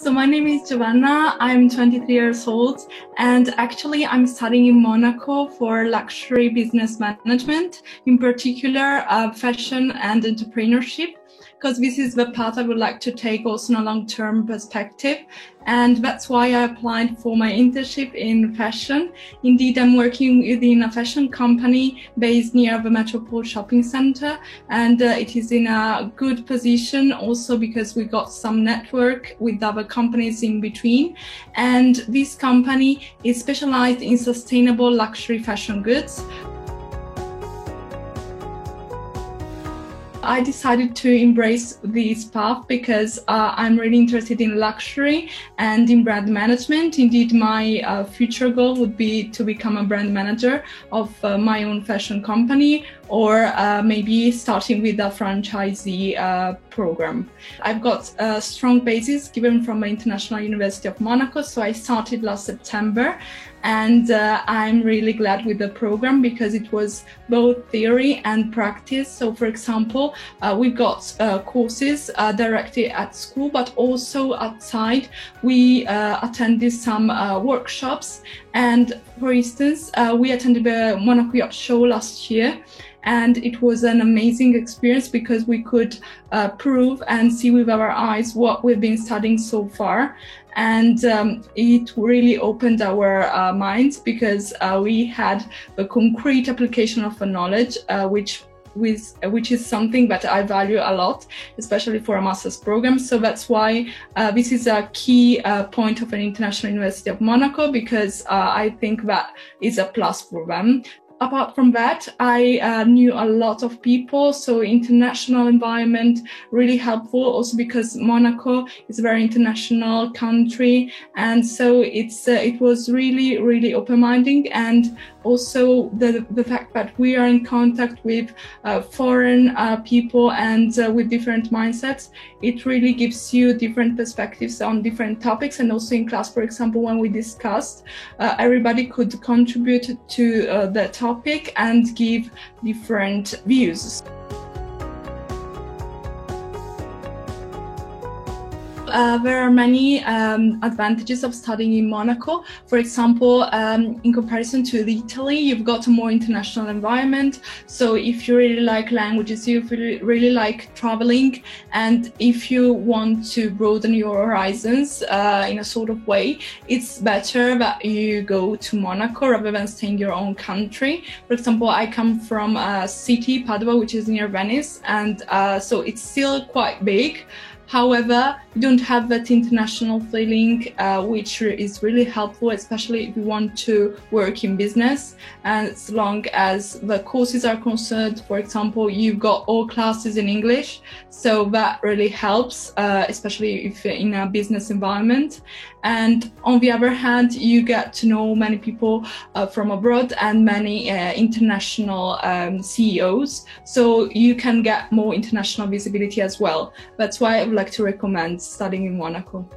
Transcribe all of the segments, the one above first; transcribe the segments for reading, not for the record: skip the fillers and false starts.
So my name is Giovanna, I'm 23 years old, and actually I'm studying in Monaco for luxury business management, in particular fashion and entrepreneurship, because this is the path I would like to take also in a long-term perspective. And that's why I applied for my internship in fashion. Indeed, I'm working within a fashion company based near the Metropole Shopping Center, and it is in a good position also because we got some network with other companies in between. And this company is specialized in sustainable luxury fashion goods. I decided to embrace this path because I'm really interested in luxury and in brand management. Indeed, my future goal would be to become a brand manager of my own fashion company, or maybe starting with a franchisee program. I've got a strong basis given from the International University of Monaco, so I started last September. And I'm really glad with the program because it was both theory and practice. So for example, we've got courses directly at school, but also outside. We attended some workshops. And for instance, we attended the Monaco Yacht Show last year. And it was an amazing experience because we could prove and see with our eyes what we've been studying so far. And it really opened our minds because we had a concrete application of the knowledge, which is something that I value a lot, especially for a master's program. So that's why this is a key point of an International University of Monaco, because I think that is a plus for them. Apart from that, I knew a lot of people, so international environment really helpful, also because Monaco is a very international country, and so it was really open-minded. And also the fact that we are in contact with foreign people and with different mindsets, it really gives you different perspectives on different topics. And also in class, for example, when we discussed, everybody could contribute to the topic and give different views. There are many advantages of studying in Monaco. For example, in comparison to Italy, you've got a more international environment. So if you really like languages, if you really like traveling, and if you want to broaden your horizons in a sort of way, it's better that you go to Monaco rather than stay in your own country. For example, I come from a city, Padua, which is near Venice, and so it's still quite big. However, you don't have that international feeling, which is really helpful, especially if you want to work in business. And as long as the courses are concerned, for example, you've got all classes in English. So that really helps, especially if you're in a business environment. And on the other hand, you get to know many people from abroad and many international CEOs. So you can get more international visibility as well. That's why I would like to recommend studying in Monaco.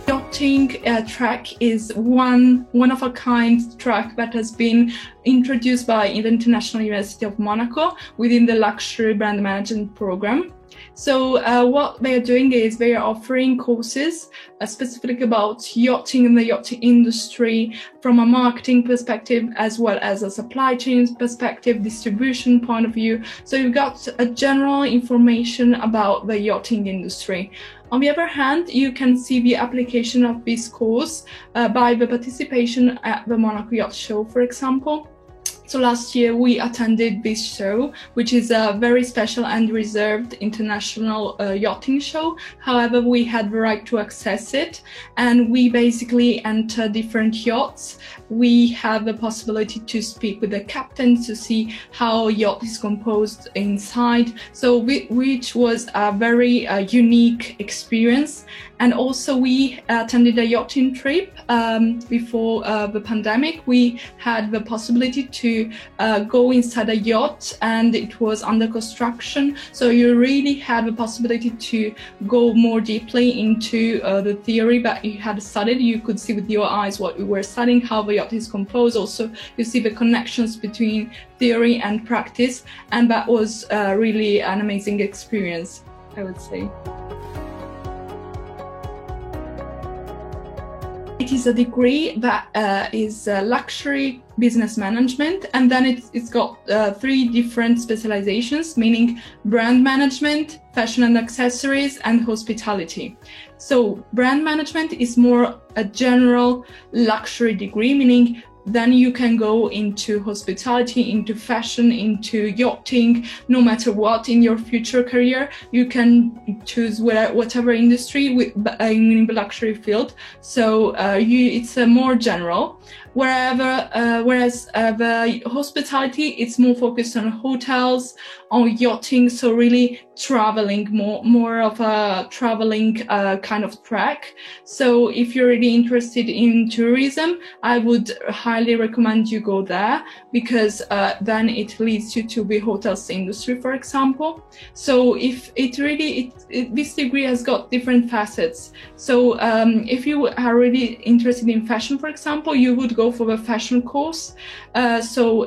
Yachting track is one of a kind track that has been introduced by the International University of Monaco within the luxury brand management program. So what they are doing is they are offering courses specifically about yachting and the yachting industry from a marketing perspective, as well as a supply chain perspective, distribution point of view. So you've got a general information about the yachting industry. On the other hand, you can see the application of this course by the participation at the Monaco Yacht Show, for example. So last year we attended this show, which is a very special and reserved international yachting show. However, we had the right to access it, and we basically enter different yachts. We have the possibility to speak with the captain to see how a yacht is composed inside. So which was a very unique experience. And also we attended a yachting trip before the pandemic. We had the possibility to go inside a yacht, and it was under construction. So you really had the possibility to go more deeply into the theory that you had studied. You could see with your eyes what we were studying, how the yacht is composed. Also, you see the connections between theory and practice. And that was really an amazing experience, I would say. It is a degree that is luxury business management, and then it's got 3 different specializations, meaning brand management, fashion and accessories, and hospitality. So brand management is more a general luxury degree, meaning then you can go into hospitality, into fashion, into yachting, no matter what in your future career. You can choose whatever industry in the luxury field. So it's more general. Whereas the hospitality, it's more focused on hotels, on yachting, so really traveling, more of a traveling kind of track. So if you're really interested in tourism, I would highly recommend you go there, because then it leads you to the hotels industry, for example. So if this degree has got different facets. So if you are really interested in fashion, for example, you would go for the fashion course. So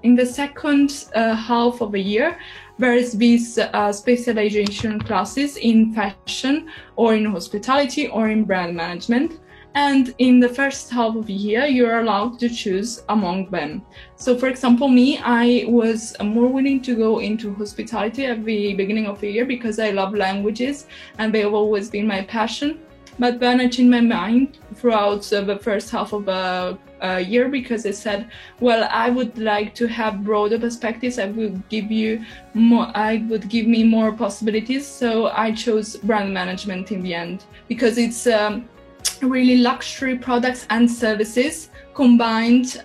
in the second half of a year, there is these specialization classes in fashion, or in hospitality, or in brand management. And in the first half of the year, you're allowed to choose among them. So for example, me, I was more willing to go into hospitality at the beginning of the year because I love languages and they have always been my passion. But then I changed my mind throughout the first half of the year, because I said, well, I would like to have broader perspectives. I would give me more possibilities. So I chose brand management in the end, because it's really luxury products and services combined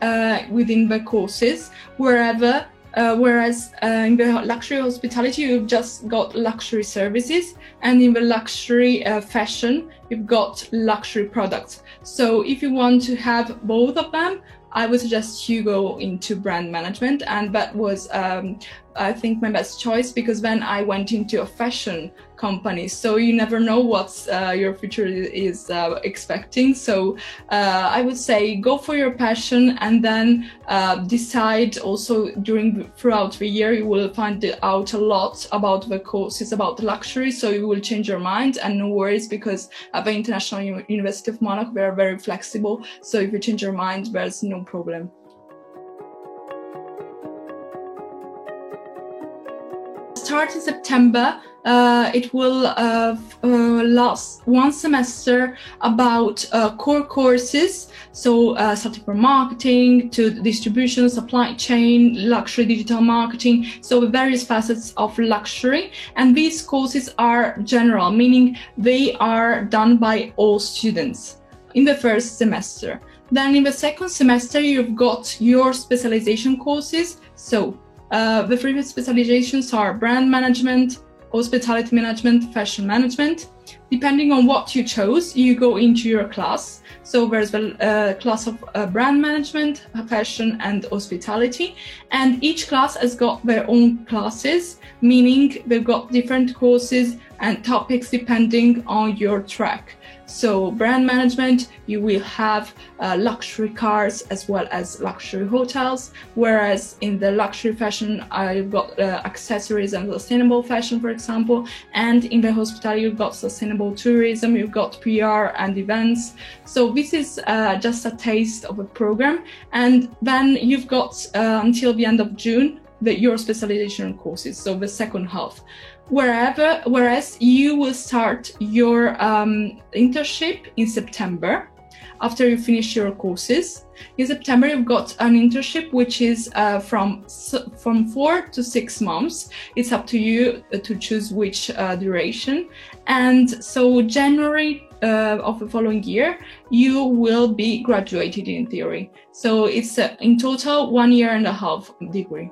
within the courses, whereas in the luxury hospitality, you've just got luxury services, and in the luxury fashion, you've got luxury products. So if you want to have both of them, I would suggest you go into brand management, and that was I think my best choice, because then I went into a fashion company, so you never know what your future is expecting. So I would say go for your passion, and then decide also throughout the year. You will find out a lot about the courses, about luxury, so you will change your mind, and no worries, because at the International University of Monaco they are very flexible, so if you change your mind, there's no problem. Start in September. It will last 1 semester about core courses, so starting from marketing to distribution, supply chain, luxury digital marketing, so various facets of luxury. And these courses are general, meaning they are done by all students in the first semester. Then in the second semester, you've got your specialization courses. So the 3 specializations are brand management, hospitality management, fashion management. Depending on what you chose, you go into your class. So there's the class of brand management, fashion, and hospitality. And each class has got their own classes, meaning they've got different courses and topics depending on your track. So brand management, you will have luxury cars as well as luxury hotels, whereas in the luxury fashion, you've got accessories and sustainable fashion, for example, and in the hospitality, you've got sustainable tourism, you've got PR and events. So this is just a taste of a program, and then you've got until the end of June your specialization courses, so the second half. Whereas you will start your internship in September after you finish your courses. In September, you've got an internship which is from 4 to 6 months. It's up to you to choose which duration. And so January of the following year, you will be graduated in theory. So it's in total 1.5 years degree.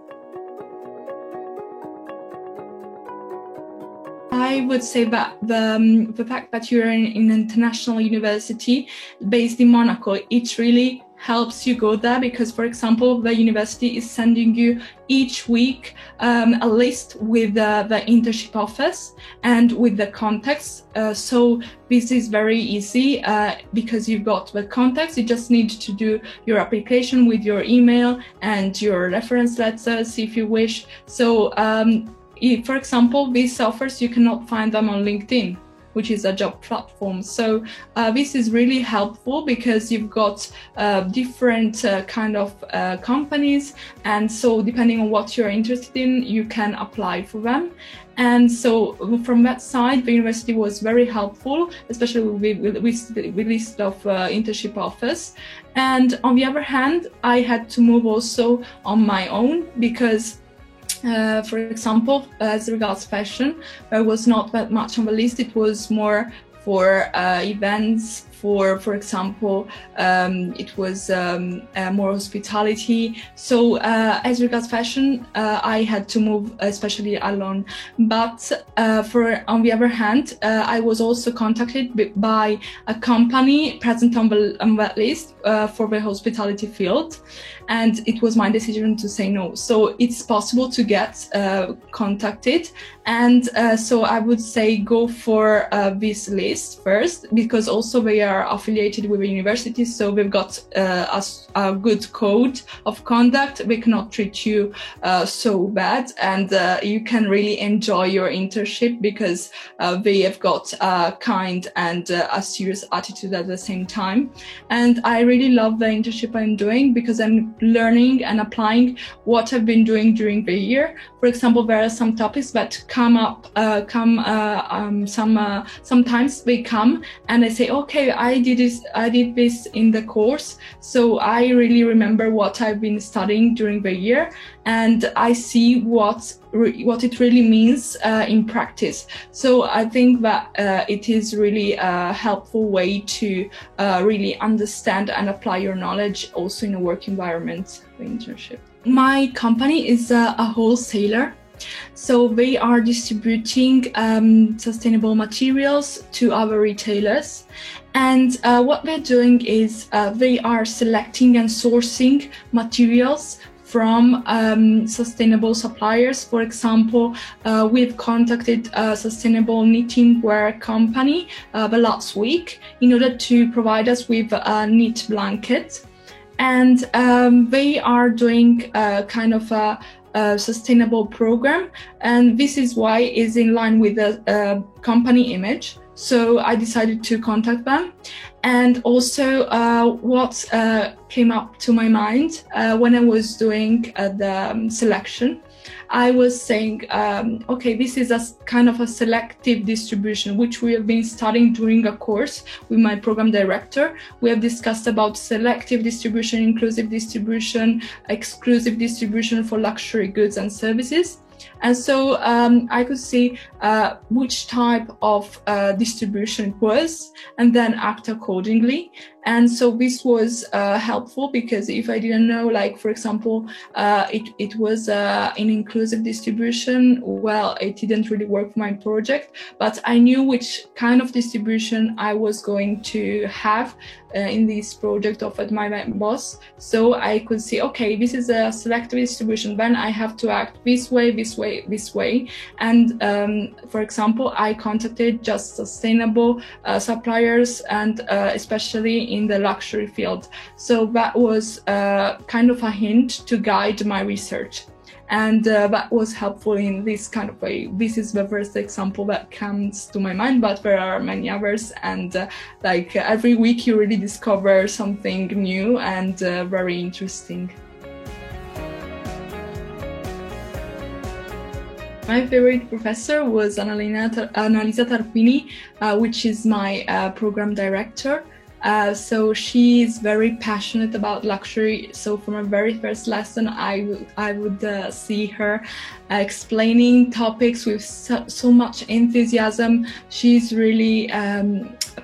I would say that the fact that you're in an international university based in Monaco, it really helps you go there because, for example, the university is sending you each week a list with the internship offers and with the contacts. So this is very easy because you've got the contacts. You just need to do your application with your email and your reference letters if you wish. So if, for example, these offers, you cannot find them on LinkedIn, which is a job platform. So this is really helpful because you've got different kind of companies. And so depending on what you're interested in, you can apply for them. And so from that side, the university was very helpful, especially with list of internship offers. And on the other hand, I had to move also on my own because for example, as regards fashion, there was not that much on the list. It was more for events, for example, it was more hospitality. So as regards fashion, I had to move, especially alone. But on the other hand, I was also contacted by a company present on that list for the hospitality field. And it was my decision to say no. So it's possible to get contacted. And so I would say go for this list first, because also they are affiliated with the university. So they've got a good code of conduct. They cannot treat you so bad. And you can really enjoy your internship because they have got a kind and a serious attitude at the same time. And I really love the internship I'm doing because I'm learning and applying what I've been doing during the year. For example, there are some topics that come up, sometimes they come and I say, okay, I did this in the course. So I really remember what I've been studying during the year, and I see what it really means in practice. So I think that it is really a helpful way to really understand and apply your knowledge also in a work environment, the internship. My company is a wholesaler. So they are distributing sustainable materials to our retailers. And what they're doing is they are selecting and sourcing materials from sustainable suppliers. For example, we've contacted a sustainable knitting wear company the last week in order to provide us with a knit blanket. And they are doing kind of a sustainable program, and this is why it's in line with the company image. So I decided to contact them. And also what came up to my mind when I was doing the selection, I was saying, okay, this is a kind of a selective distribution, which we have been studying during a course with my program director. We have discussed about selective distribution, inclusive distribution, exclusive distribution for luxury goods and services. And so I could see which type of distribution it was and then act accordingly. And so this was helpful because if I didn't know, like, for example, it was an inclusive distribution, well, it didn't really work for my project, but I knew which kind of distribution I was going to have in this project offered by my boss. So I could see, okay, this is a selective distribution, then I have to act this way, this way, this way. And for example, I contacted just sustainable suppliers, and especially in the luxury field. So that was kind of a hint to guide my research. And that was helpful in this kind of way. This is the first example that comes to my mind, but there are many others. And like every week you really discover something new and very interesting. My favorite professor was Annalisa Tarquini, which is my program director. So she is very passionate about luxury. So from her very first lesson, I would see her explaining topics with so much enthusiasm. She's really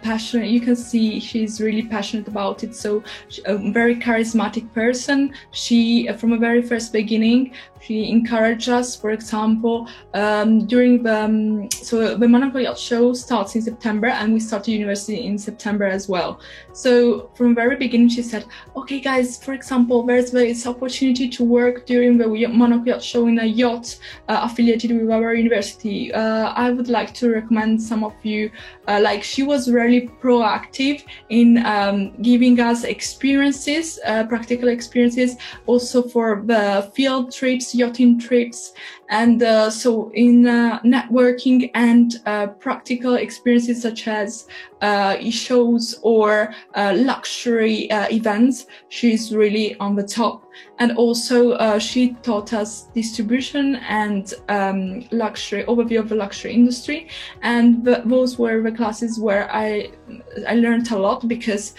passionate. You can see she's really passionate about it. So a very charismatic person. She, from a very first beginning, She encouraged us, for example, during the Monaco Yacht Show starts in September, and we started university in September as well. So from the very beginning, she said, okay guys, for example, there's this opportunity to work during the Monaco Yacht Show in a yacht affiliated with our university. I would like to recommend some of you. Like, she was really proactive in giving us experiences, practical experiences, also for the field trips, yachting trips, and so in networking and practical experiences such as shows or luxury events, she's really on the top. And also she taught us distribution and luxury, overview of the luxury industry. And those were the classes where I learned a lot, because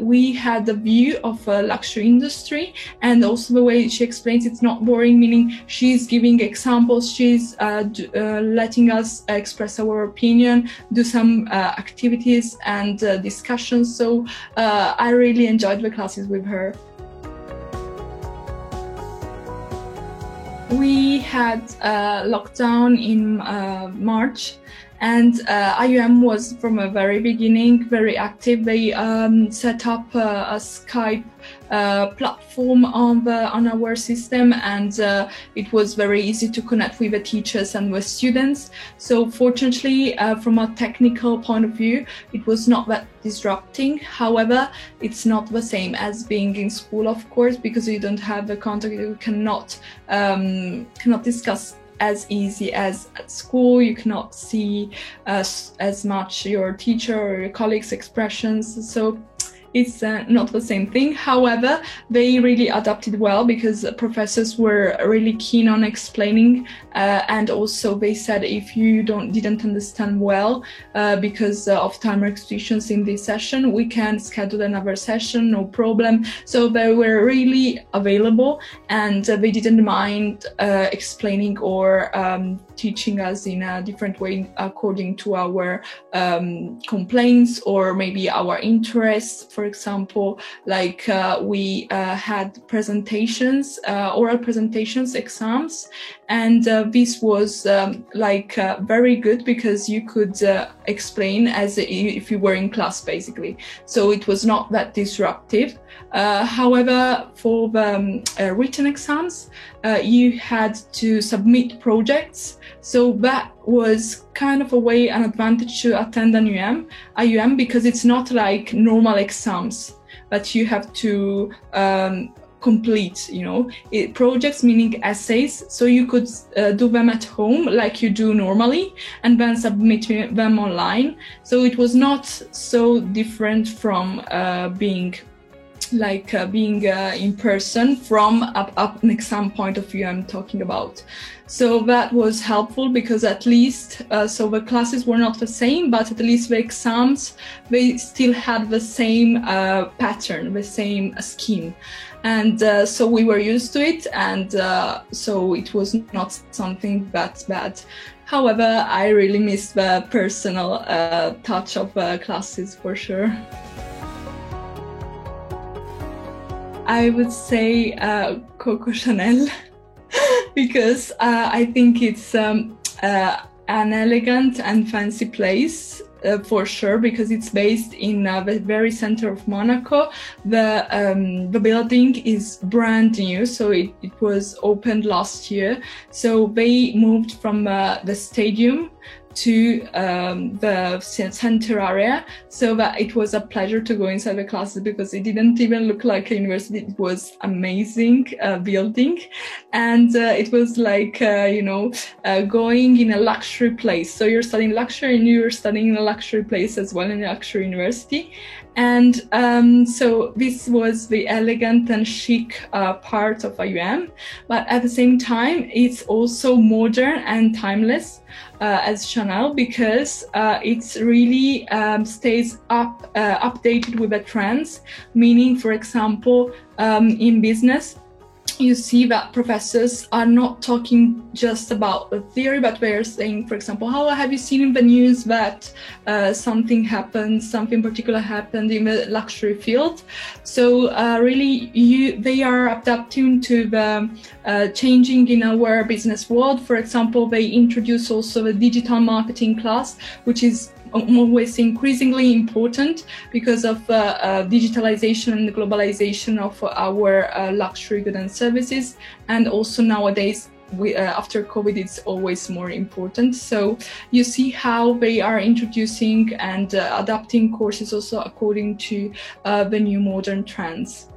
we had the view of a luxury industry, and also the way she explains it's not boring, meaning she's giving examples, she's letting us express our opinion, do some activities and discussions. So I really enjoyed the classes with her. We had lockdown in March, and IUM was from a very beginning very active. They set up a Skype platform on our system, and it was very easy to connect with the teachers and with students. So fortunately, from a technical point of view, it was not that disrupting. However, it's not the same as being in school, of course, because you don't have the contact. You cannot discuss as easy as at school. You cannot see as much your teacher or your colleagues' expressions. So it's not the same thing. However, they really adapted well, because professors were really keen on explaining, and also they said if you didn't understand well because of time restrictions in this session, we can schedule another session, no problem. So they were really available, and they didn't mind explaining or teaching us in a different way according to our complaints or maybe our interests. For example, like we had presentations, oral presentations, exams, and this was very good, because you could explain as if you were in class, basically. So it was not that disruptive. However, for the written exams, you had to submit projects. So that was kind of a way, an advantage to attend an IUM, because it's not like normal exams that you have to complete, projects, meaning essays. So you could do them at home like you do normally, and then submit them online. So it was not so different from being in person, from an exam point of view I'm talking about. So that was helpful, because at least, so the classes were not the same, but at least the exams, they still had the same pattern, the same scheme. And so we were used to it, and so it was not something that bad. However, I really miss the personal touch of classes, for sure. I would say Coco Chanel, because I think it's an elegant and fancy place, for sure, because it's based in the very center of Monaco. The building is brand new, so it was opened last year. So they moved from the stadium to the center area, so that it was a pleasure to go inside the classes, because it didn't even look like a university. It was amazing building, and it was like going in a luxury place. So you're studying luxury, and you're studying in a luxury place as well, in a luxury university. And so this was the elegant and chic part of IUM, but at the same time, it's also modern and timeless as Chanel, because it really stays updated with the trends. Meaning, for example, in business, you see that professors are not talking just about the theory, but they're saying, for example, how have you seen in the news that something happened, something particular happened in the luxury field? So really, they are adapting to the changing in our business world. For example, they introduce also the digital marketing class, which is always increasingly important because of digitalization and globalization of our luxury goods and services, and also nowadays after COVID it's always more important. So you see how they are introducing and adapting courses also according to the new modern trends.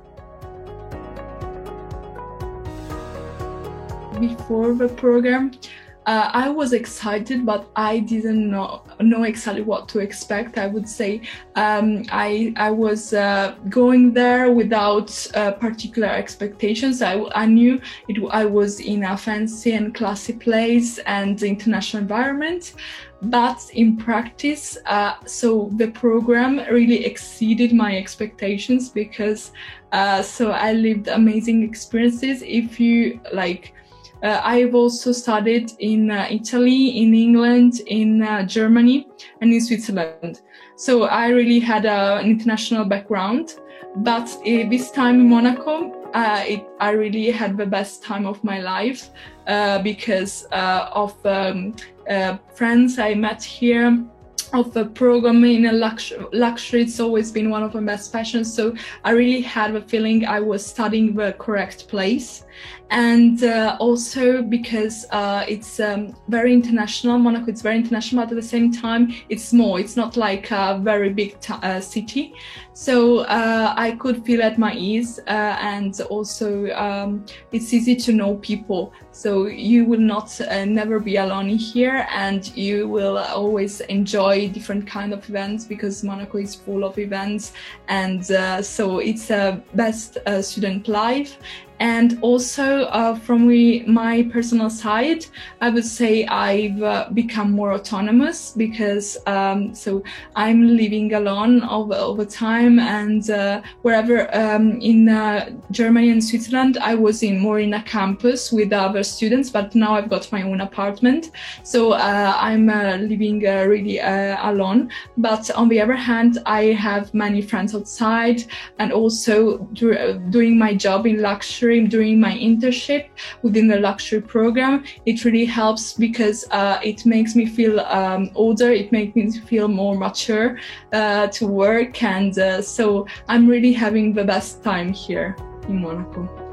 Before the program, I was excited, but I didn't know exactly what to expect. I would say I was going there without particular expectations. I knew I was in a fancy and classy place and international environment, but in practice, so the program really exceeded my expectations because so I lived amazing experiences. If you like. I've also studied in Italy, in England, in Germany, and in Switzerland. So I really had an international background. But this time in Monaco, I really had the best time of my life because of friends I met here, of the program in a luxury. It's always been one of my best passions. So I really had the feeling I was studying the correct place. And also because it's very international. Monaco is very international, but at the same time it's small. It's not like a very big city. So I could feel at my ease, and also it's easy to know people. So you will not never be alone here, and you will always enjoy different kind of events because Monaco is full of events, and so it's a best student life. And also from my personal side, I would say I've become more autonomous because so I'm living alone all the time, and wherever in Germany and Switzerland, I was more in a campus with other students, but now I've got my own apartment. So I'm living really alone. But on the other hand, I have many friends outside, and also doing my job in luxury, during my internship within the luxury program, it really helps because it makes me feel older, it makes me feel more mature to work, and so I'm really having the best time here in Monaco.